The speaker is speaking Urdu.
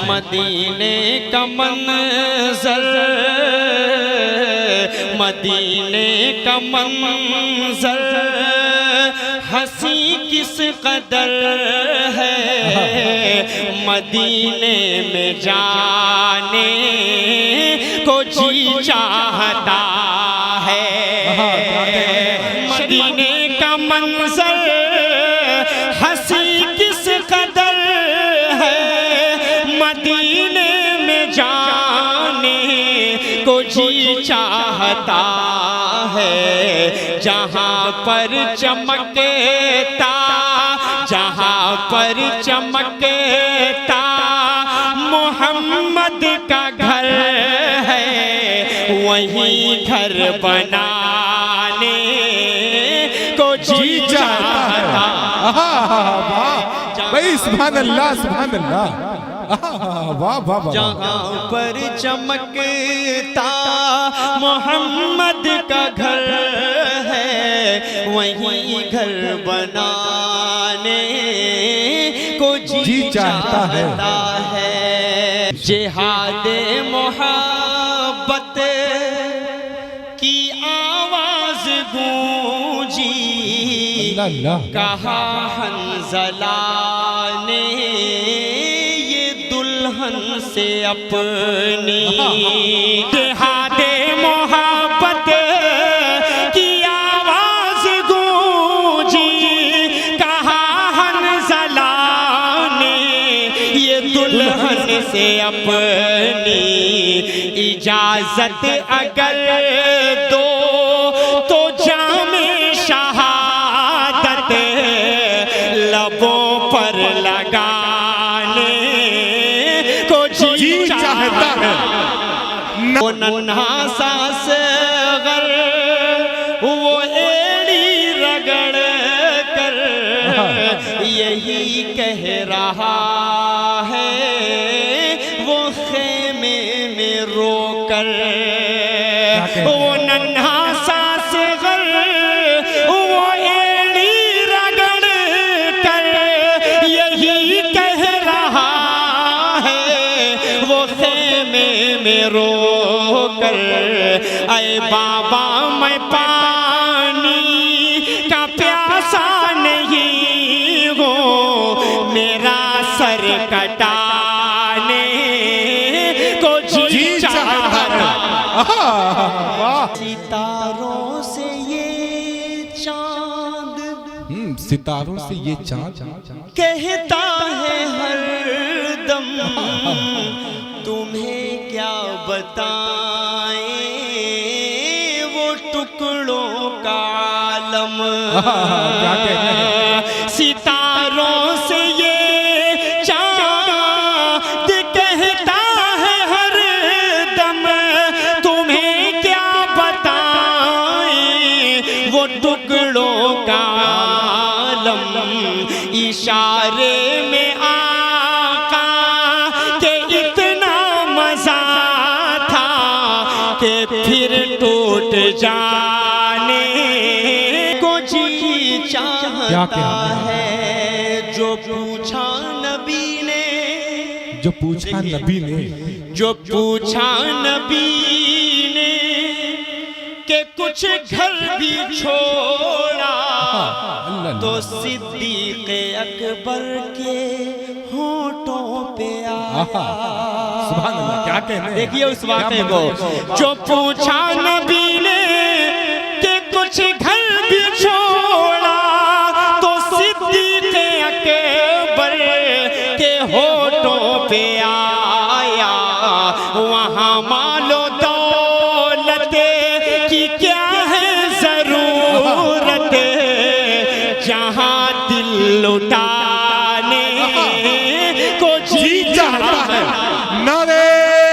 مدینے کا منظر مدینے کا منظر ہنسی کس قدر ہے مدینے میں جانے کو جی چاہتا ہے مدینے کا منظر ہنسی کس قدر ہے مدینے میں جانے کو جی چاہتا ہے جہاں پر چمکتا محمد کا گھر ہے وہیں گھر بنانے کو جی چاہتا بھائی سبحان اللہ سبحان اللہ جہاں پر چمکتا محمد کا گھر ہے وہیں گھر بنانے کو جی چاہتا ہے جہاد محبت کی آواز گونجی کہا حنظلہ نے یہ دلہن سے اپنی جہاد محبت کی آواز گونجی کہا حنظلہ نے یہ دلہن سے اپنی اجازت اگر دو تو جام شہادت لبوں پر لگانے کو جی چاہتا ہے وہ ننھا سا صغر وہ ایڑی رگڑ کر یہی کہہ رہا ہے وہ خیمے میں رو کر وہ ننھا سا صغر وہ ایڑی رگڑ کر یہی کہہ رہا ہے وہ خیمے میں رو کر اے بابا میں پانی کا پیاسا نہیں ہوں میرا سر کٹانے کو جی چاہتا ستاروں سے یہ چاند ستاروں سے یہ چاند کہتا ہے ہر دم تمہیں کیا بتائیں وہ ٹکڑوں کا عالم ستاروں سے یہ چاند کہتا ہے ہر دم تمہیں کیا بتائیں وہ ٹکڑوں کا عالم اشارے میں آقا کہ اتنا مزہ تھا کہ پھر ٹوٹ جانے کو جی چاہتا ہے جو پوچھا نبی نے جو پوچھا نبی نے جو پوچھا نبی نے کہ کچھ گھر بھی چھوڑا تو صدیق اکبر کے ہونٹوں پہ آیا سبحان اللہ کیا کہنے دیکھیے اس واقعے کو جو پوچھا نبی نے کہ کچھ گھر بھی چھوڑا تو صدیق اکبر کے ہونٹوں پہ آیا وہاں مال و دولت کی کیا ہے ضرورت جہاں دل لٹا